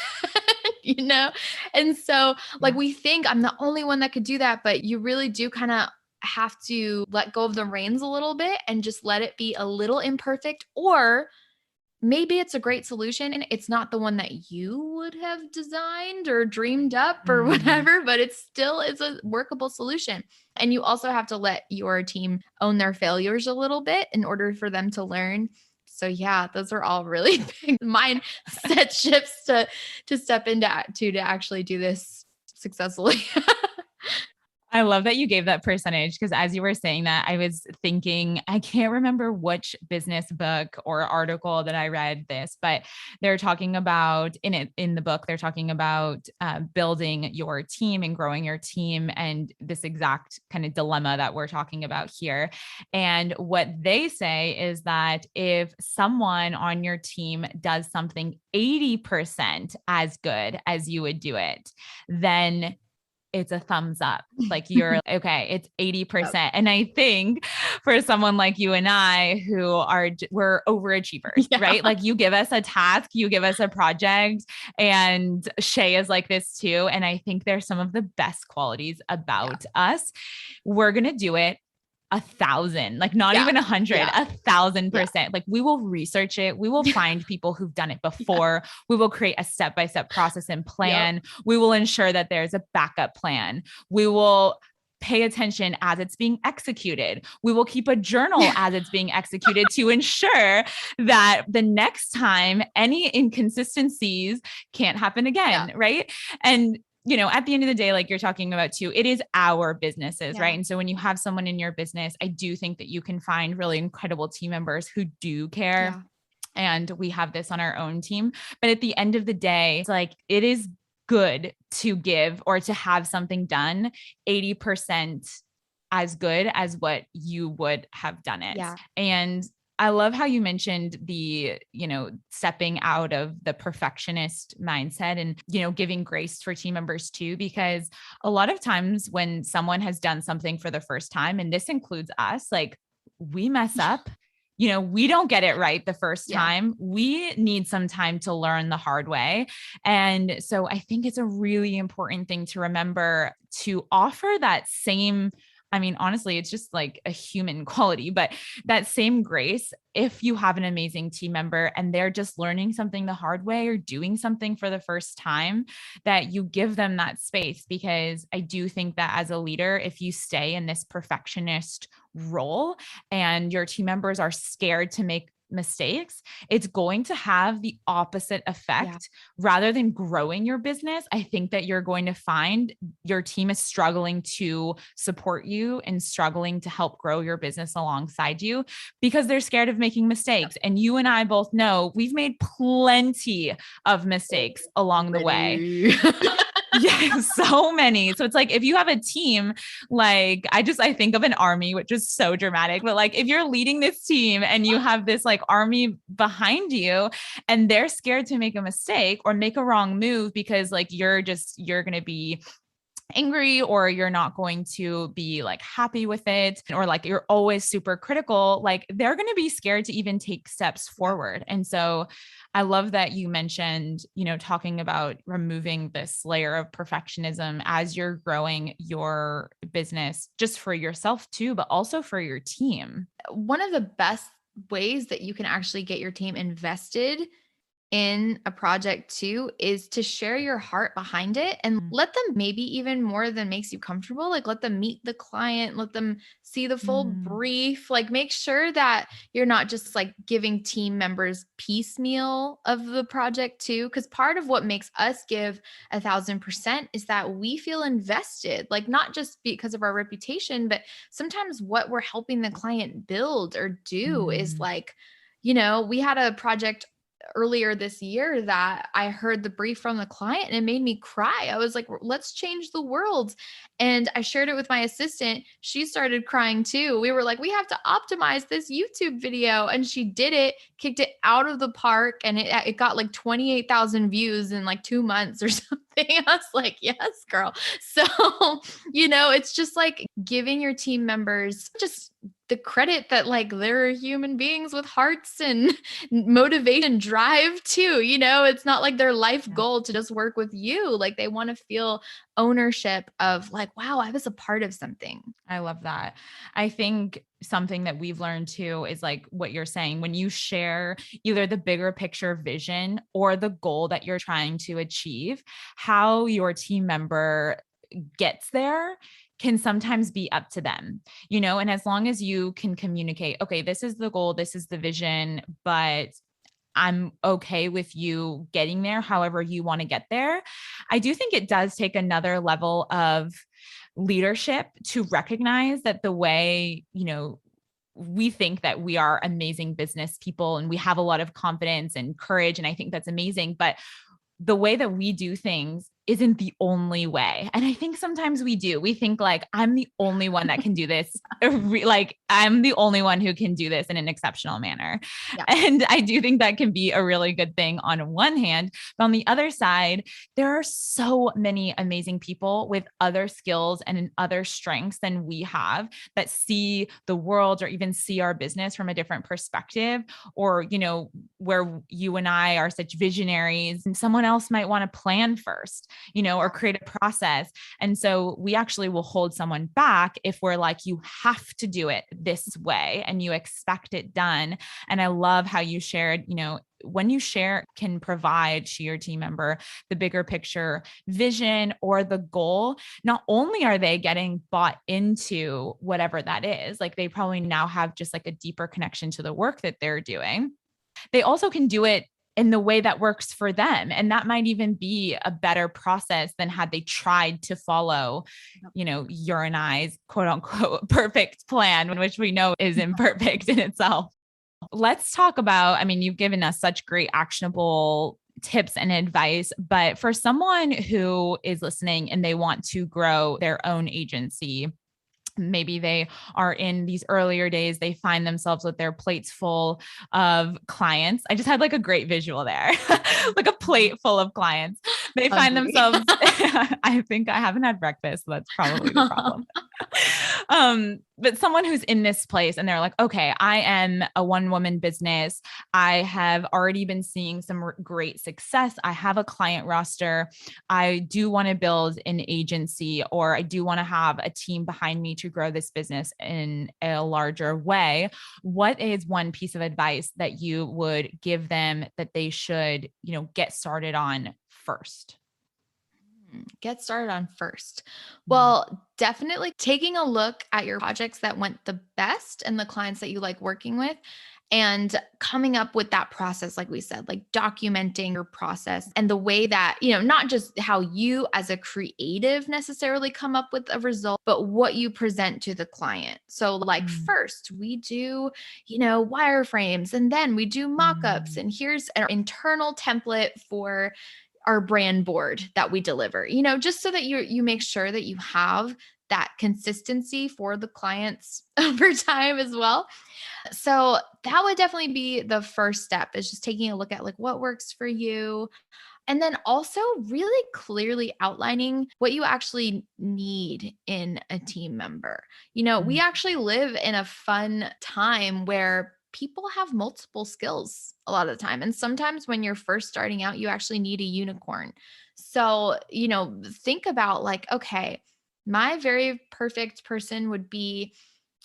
you know? And so, like, Yeah. we think I'm the only one that could do that, but you really do kind of have to let go of the reins a little bit and just let it be a little imperfect, or maybe it's a great solution and it's not the one that you would have designed or dreamed up or Mm. whatever, but it's a workable solution. And you also have to let your team own their failures a little bit in order for them to learn. So yeah, those are all really big mindset shifts to step into to actually do this successfully. I love that you gave that percentage because as you were saying that, I was thinking, I can't remember which business book or article that I read this, but they're talking about in the book, they're talking about building your team and growing your team and this exact kind of dilemma that we're talking about here. And what they say is that if someone on your team does something 80% as good as you would do it, then it's a thumbs up. Like you're okay, it's Yep. 80%. And I think for someone like you and I who we're overachievers, Yeah. right? Like you give us a task, you give us a project, and Shay is like this too. And I think there's some of the best qualities Yeah. about us. We're going to do it 1,000, like not Yeah. even 100, Yeah. a thousand Yeah. percent. Like we will research it. We will find people who've done it Yeah. before. We will create a step-by-step process and Yep. plan. We will ensure that there's a backup plan. We will pay attention as it's being executed. We will keep a journal as it's being executed to ensure that the next time any inconsistencies can't happen Yeah. again, right? And at the end of the day, like you're talking about too, it is our businesses, right? Yeah. And so when you have someone in your business, I do think that you can find really incredible team members who do care. Yeah. And we have this on our own team. But at the end of the day, it's like it is good to give or to have something done 80% as good as what you would have done it. Yeah. And I love how you mentioned the, stepping out of the perfectionist mindset and, giving grace for team members too, because a lot of times when someone has done something for the first time, and this includes us, like we mess up. We don't get it right the first Yeah. time. We need some time to learn the hard way. And so I think it's a really important thing to remember to offer that same I mean, honestly, it's just like a human quality, but that same grace, if you have an amazing team member and they're just learning something the hard way or doing something for the first time, that you give them that space. Because I do think that as a leader, if you stay in this perfectionist role and your team members are scared to make mistakes, it's going to have the opposite Yeah. effect. Rather than growing your business, I think that you're going to find your team is struggling to support you and struggling to help grow your business alongside you because they're scared of making Yep. mistakes. And you and I both know we've made plenty of mistakes along the way. Already. Yeah, so many. So it's like if you have a team, like I think of an army, which is so dramatic, but like if you're leading this team and you have this like army behind you and they're scared to make a mistake or make a wrong move because like you're going to be angry or you're not going to be like happy with it or like you're always super critical, like they're going to be scared to even take steps Yeah. forward. And so I love that you mentioned, talking about removing this layer of perfectionism as you're growing your business just for yourself too, but also for your team. One of the best ways that you can actually get your team invested in a project too is to share your heart behind it and let them, maybe even more than makes you comfortable, like let them meet the client, let them see the full Mm, brief, like make sure that you're not just like giving team members piecemeal of the project too, because part of what makes us give 1,000% is that we feel invested, like not just because of our reputation, but sometimes what we're helping the client build or do is mm, like, we had a project earlier this year that I heard the brief from the client and it made me cry. I was like, let's change the world. And I shared it with my assistant. She started crying too. We were like, we have to optimize this YouTube video. And she did it, kicked it out of the park, and it got like 28,000 views in like 2 months or something. I was like, yes, girl. So, it's just like giving your team members just the credit that like they're human beings with hearts and motivation, drive too. It's not like their life yeah. goal to just work with you. Like they want to feel ownership of like, wow, I was a part of something. I love that. I think something that we've learned too is like what you're saying when you share either the bigger picture vision or the goal that you're trying to achieve, how your team member gets there can sometimes be up to them, and as long as you can communicate, okay, this is the goal, this is the vision, but I'm okay with you getting there however you want to get there. I do think it does take another level of leadership to recognize that the way, we think that we are amazing business people and we have a lot of confidence and courage. And I think that's amazing. But the way that we do things isn't the only way. And I think sometimes we do. We think like, I'm the only one that can do this. Like, I'm the only one who can do this in an exceptional manner. Yeah. And I do think that can be a really good thing on one hand. But on the other side, there are so many amazing people with other skills and other strengths than we have that see the world or even see our business from a different perspective, or, where you and I are such visionaries and someone else might want to plan first, or create a process. And so we actually will hold someone back if we're like, you have to do it this way and you expect it done. And I love how you shared, when you share can provide to your team member the bigger picture vision or the goal, not only are they getting bought into whatever that is, like they probably now have just like a deeper connection to the work that they're doing, they also can do it in the way that works for them. And that might even be a better process than had they tried to follow, your and I's quote unquote perfect plan, which we know is imperfect in itself. Let's talk about, I mean, you've given us such great actionable tips and advice, but for someone who is listening and they want to grow their own agency, maybe they are in these earlier days, they find themselves with their plates full of clients. I just had like a great visual there, like a plate full of clients. They find Hungry. themselves, I think I haven't had breakfast. So that's probably the problem. But someone who's in this place and they're like, okay, I am a one woman business. I have already been seeing some great success. I have a client roster. I do want to build an agency, or I do want to have a team behind me to grow this business in a larger way. What is one piece of advice that you would give them that they should, get started on first? Get started on first. Mm, Well, definitely taking a look at your projects that went the best and the clients that you like working with, and coming up with that process, like we said, like documenting your process and the way that, not just how you as a creative necessarily come up with a result, but what you present to the client. So, like, mm, first, we do, wireframes, and then we do mock ups, mm, and here's an internal template for our brand board that we deliver, just so that you make sure that you have that consistency for the clients over time as well. So that would definitely be the first step, is just taking a look at like what works for you, and then also really clearly outlining what you actually need in a team member. We mm, actually live in a fun time where people have multiple skills a lot of the time. And sometimes when you're first starting out, you actually need a unicorn. So, think about like, okay, my very perfect person would be,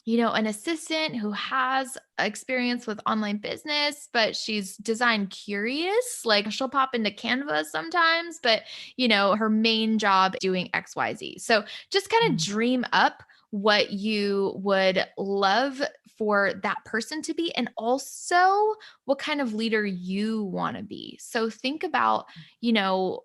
an assistant who has experience with online business, but she's design curious. Like, she'll pop into Canva sometimes, but her main job doing XYZ. So just kind of mm. dream up what you would love for that person to be, and also what kind of leader you want to be. So think about, you know,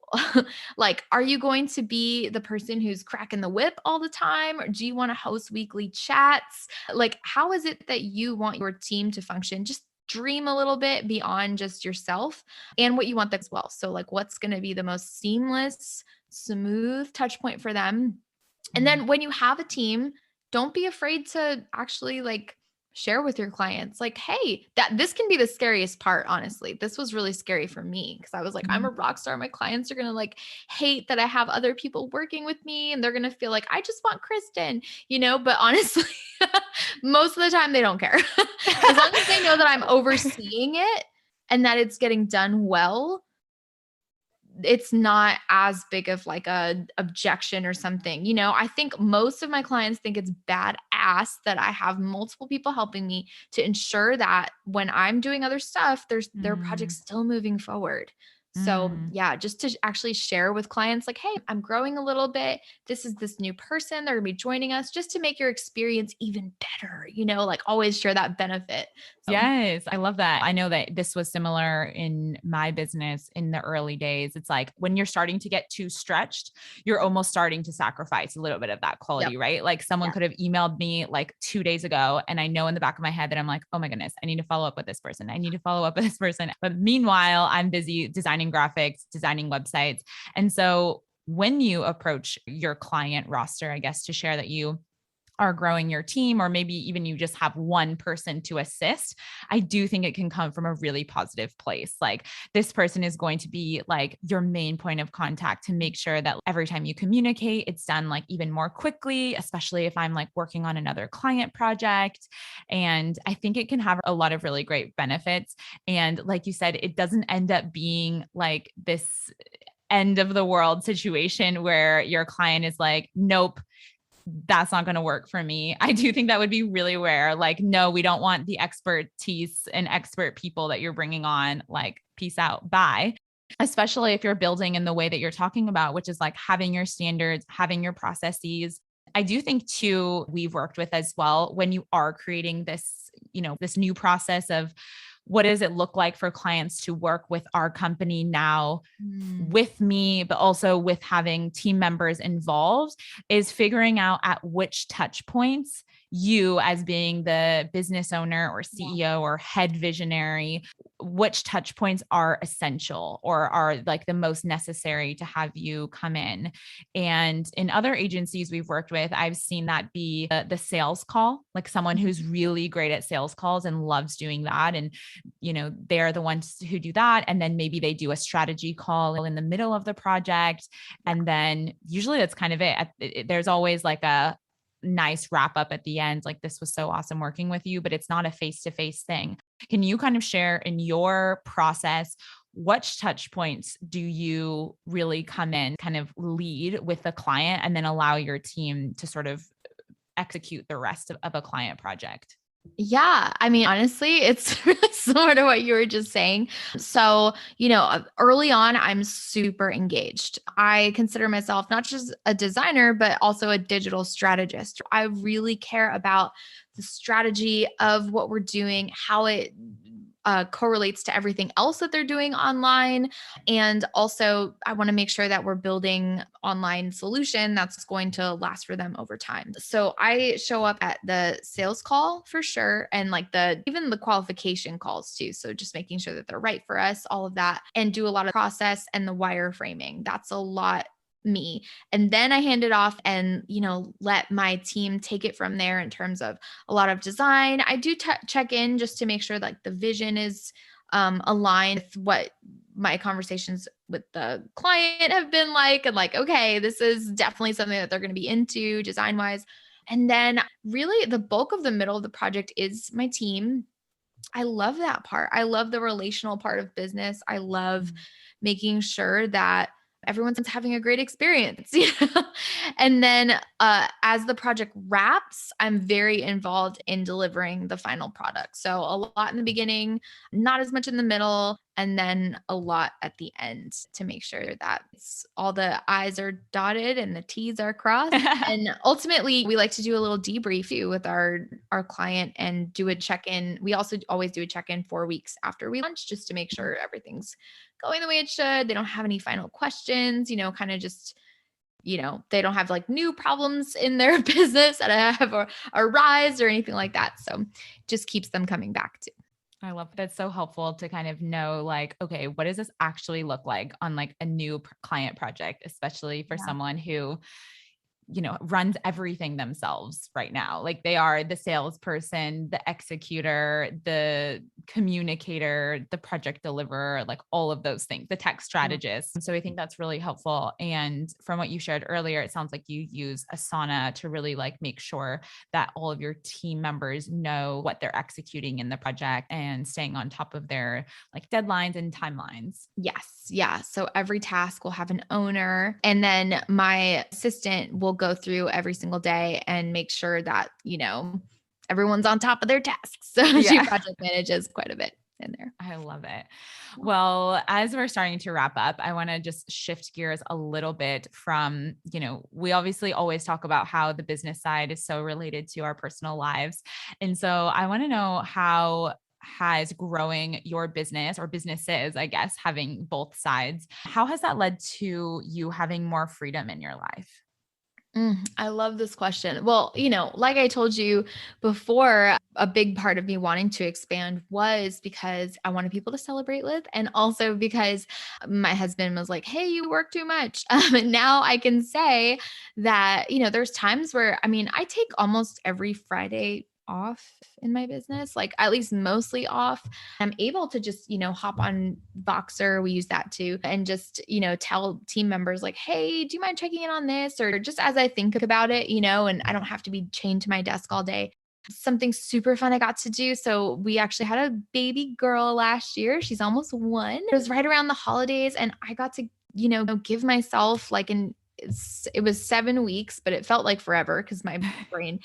like, are you going to be the person who's cracking the whip all the time? Or do you want to host weekly chats? Like, how is it that you want your team to function? Just dream a little bit beyond just yourself and what you want them as well. So, like, what's going to be the most seamless, smooth touch point for them? And Mm. then when you have a team, don't be afraid to actually like share with your clients like, hey, that this can be the scariest part. Honestly, this was really scary for me because I was like, I'm Mhm. a rock star, my clients are going to like hate that I have other people working with me, and they're going to feel like I just want Kristen, but honestly, most of the time they don't care. As long as they know that I'm overseeing it and that it's getting done well, it's not as big of like a objection or something. I think most of my clients think it's badass that I have multiple people helping me to ensure that when I'm doing other stuff, their Mm, project's still moving forward. So, mm. yeah, just to actually share with clients like, hey, I'm growing a little bit. This is this new person. They're going to be joining us, just to make your experience even better, like always share that benefit. So, Yes, I love that. I know that this was similar in my business in the early days. It's like when you're starting to get too stretched, you're almost starting to sacrifice a little bit of that yep. quality, right? Like someone Yeah. could have emailed me like 2 days ago, and I know in the back of my head that I'm like, oh my goodness, I need to follow up with this person. I need to follow up with this person. But meanwhile, I'm busy designing graphics, designing websites. And so when you approach your client roster, I guess, to share that you are growing your team, or maybe even you just have one person to assist, I do think it can come from a really positive place. Like, this person is going to be like your main point of contact to make sure that every time you communicate, it's done like even more quickly, especially if I'm like working on another client project. And I think it can have a lot of really great benefits. And like you said, it doesn't end up being like this end of the world situation where your client is like, nope, that's not going to work for me. I do think that would be really rare. Like, no, we don't want the expertise and expert people that you're bringing on. Like, peace out, bye. Especially if you're building in the way that you're talking about, which is like having your standards, having your processes. I do think too, we've worked with as well, when you are creating this, this new process of what does it look like for clients to work with our company now Mm, with me, but also with having team members involved, is figuring out at which touch points you, as being the business owner or yeah. CEO or head visionary, which touch points are essential or are like the most necessary to have you come in. And in other agencies we've worked with, I've seen that be the sales call, like someone who's really great at sales calls and loves doing that. And they're the ones who do that, and then maybe they do a strategy call in the middle of the project, Yeah. and then usually that's kind of it. There's always like nice wrap up at the end, like, this was so awesome working with you, but it's not a face to face thing. Can you kind of share in your process, what touch points do you really come in, kind of lead with the client, and then allow your team to sort of execute the rest of a client project? Yeah, I mean, honestly, it's really similar to what you were just saying. So, early on, I'm super engaged. I consider myself not just a designer, but also a digital strategist. I really care about the strategy of what we're doing, how it correlates to everything else that they're doing online. And also, I want to make sure that we're building online solution that's going to last for them over time. So I show up at the sales call for sure, and like the even the qualification calls too. So just making sure that they're right for us, all of that, and do a lot of process and the wireframing. That's a lot me. And then I hand it off and, let my team take it from there in terms of a lot of design. I do check in just to make sure like the vision is aligned with what my conversations with the client have been like, and like, okay, this is definitely something that they're going to be into design wise. And then really the bulk of the middle of the project is my team. I love that part. I love the relational part of business. I love Mm. making sure that everyone's having a great experience. And then as the project wraps, I'm very involved in delivering the final product. So a lot in the beginning, not as much in the middle, and then a lot at the end to make sure that all the I's are dotted and the T's are crossed. And ultimately, we like to do a little debrief too with our client and do a check-in. We also always do a check-in 4 weeks after we launch just to make sure everything's going the way it should. They don't have any final questions, kind of just, they don't have like new problems in their business that have arise or anything like that. So just keeps them coming back to. I love that's so helpful to kind of know, like, okay, what does this actually look like on like a new client project, especially for Yeah. someone who runs everything themselves right now. Like, they are the salesperson, the executor, the communicator, the project deliverer, like all of those things, the tech strategist. So I think that's really helpful. And from what you shared earlier, it sounds like you use Asana to really like make sure that all of your team members know what they're executing in the project and staying on top of their like deadlines and timelines. Yes. Yeah. So every task will have an owner. And then my assistant will go through every single day and make sure that, everyone's on top of their tasks. So she Yeah. project manages quite a bit in there. I love it. Well, as we're starting to wrap up, I want to just shift gears a little bit from, we obviously always talk about how the business side is so related to our personal lives. And so I want to know, how has growing your business or businesses, I guess, having both sides, how has that led to you having more freedom in your life? I love this question. Well, like I told you before, a big part of me wanting to expand was because I wanted people to celebrate with, and also because my husband was like, "Hey, you work too much." And now I can say that, there's times where, I mean, I take almost every Friday off in my business, like at least mostly off. I'm able to just, hop on Voxer. We use that too. And just, tell team members like, hey, do you mind checking in on this? Or just as I think about it, and I don't have to be chained to my desk all day. Something super fun I got to do. So we actually had a baby girl last year. She's almost 1. It was right around the holidays and I got to, give myself like it was 7 weeks, but it felt like forever because my brain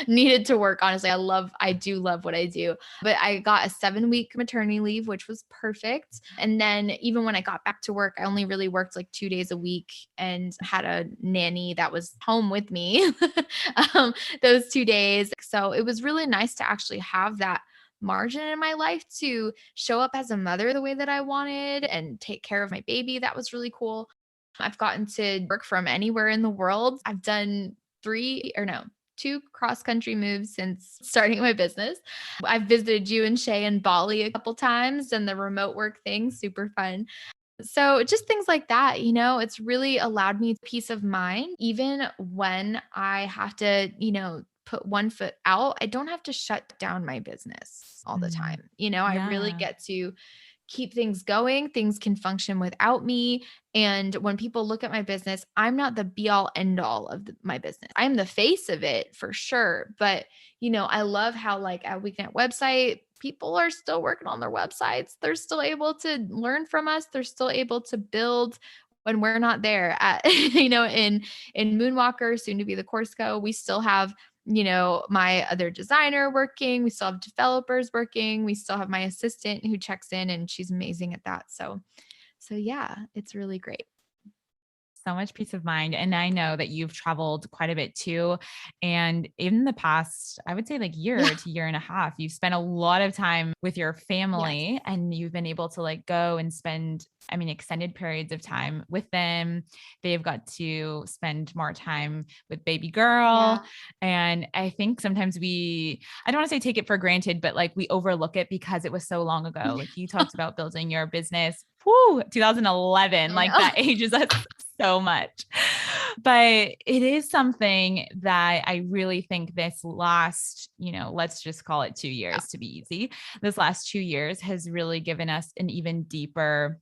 needed to work. Honestly, I do love what I do, but I got a 7-week maternity leave, which was perfect. And then even when I got back to work, I only really worked like 2 days a week and had a nanny that was home with me those 2 days. So it was really nice to actually have that margin in my life to show up as a mother the way that I wanted and take care of my baby. That was really cool. I've gotten to work from anywhere in the world. I've done 3 or no, 2 cross country moves since starting my business. I've visited you and Shay in Bali a couple times and the remote work thing, super fun. So just things like that, it's really allowed me peace of mind even when I have to, put one foot out. I don't have to shut down my business all the Mm, time. I really yeah. get to keep things going. Things can function without me. And when people look at my business, I'm not the be all end all of my business. I'm the face of it for sure. But, I love how like at Weeknet website, people are still working on their websites. They're still able to learn from us. They're still able to build when we're not there at, in Moonwalker, soon to be the Course Co. We still have my other designer working. We still have developers working. We still have my assistant who checks in and she's amazing at that. So yeah, it's really great. So much peace of mind. And I know that you've traveled quite a bit too. And in the past, I would say like year Yeah. to year and a half, you've spent a lot of time with your Yes. family and you've been able to like go and spend, extended periods of time with them. They've got to spend more time with baby girl. Yeah. And I think sometimes I don't want to say take it for granted, but like we overlook it because it was so long ago. Like you talked about building your business, 2011, I like know. that ages us so much. But it is something that I really think this last, let's just call it 2 years Yeah. to be easy. This last 2 years has really given us an even deeper,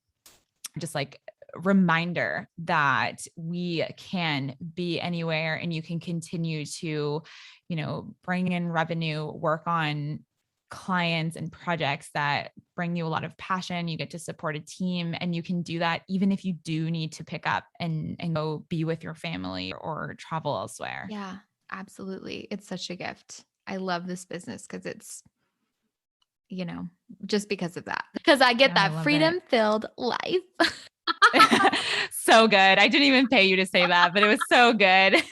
just like reminder that we can be anywhere and you can continue to, bring in revenue, work on clients and projects that bring you a lot of passion. You get to support a team and you can do that even if you do need to pick up and go be with your family or travel elsewhere. Yeah, absolutely. It's such a gift. I love this business because it's, you know, just because of that, because I get I that love it. freedom filled life. So good. I didn't even pay you to say that, but it was so good.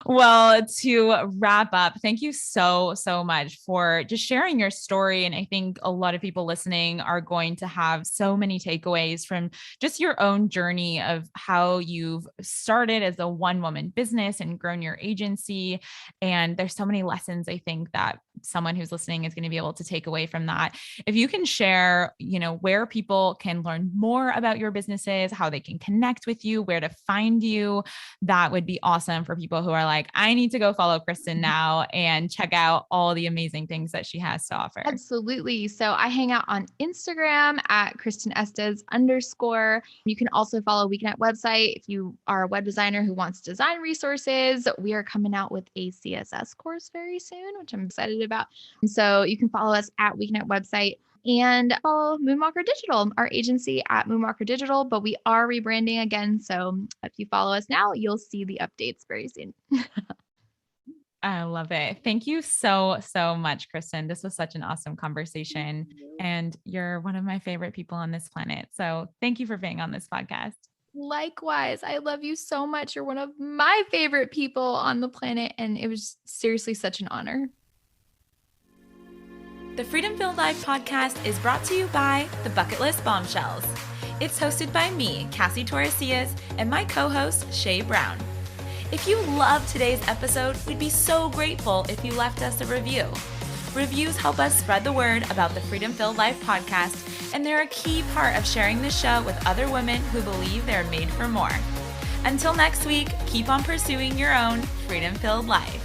Well, to wrap up, thank you so, so much for just sharing your story. And I think a lot of people listening are going to have so many takeaways from just your own journey of how you've started as a one-woman business and grown your agency. And there's so many lessons I think that someone who's listening is going to be able to take away from that. If you can share, where people can learn more about your businesses, how they can connect with you, where to find you, that would be awesome for people who are like, I need to go follow Kristen now and check out all the amazing things that she has to offer. Absolutely. So I hang out on Instagram at Kristen Estes _. You can also follow Weeknet website if you are a web designer who wants design resources. We are coming out with a CSS course very soon, which I'm excited about. And so you can follow us at Weeknet website and follow Moonwalker Digital, our agency at Moonwalker Digital, but we are rebranding again. So if you follow us now, you'll see the updates very soon. I love it. Thank you so, so much, Kristen. This was such an awesome conversation. And you're one of my favorite people on this planet. So thank you for being on this podcast. Likewise, I love you so much. You're one of my favorite people on the planet, and it was seriously such an honor. The Freedom Filled Life podcast is brought to you by the Bucket List Bombshells. It's hosted by me, Cassie Torresillas, and my co-host, Shay Brown. If you loved today's episode, we'd be so grateful if you left us a review. Reviews help us spread the word about the Freedom Filled Life podcast, and they're a key part of sharing this show with other women who believe they're made for more. Until next week, keep on pursuing your own freedom-filled life.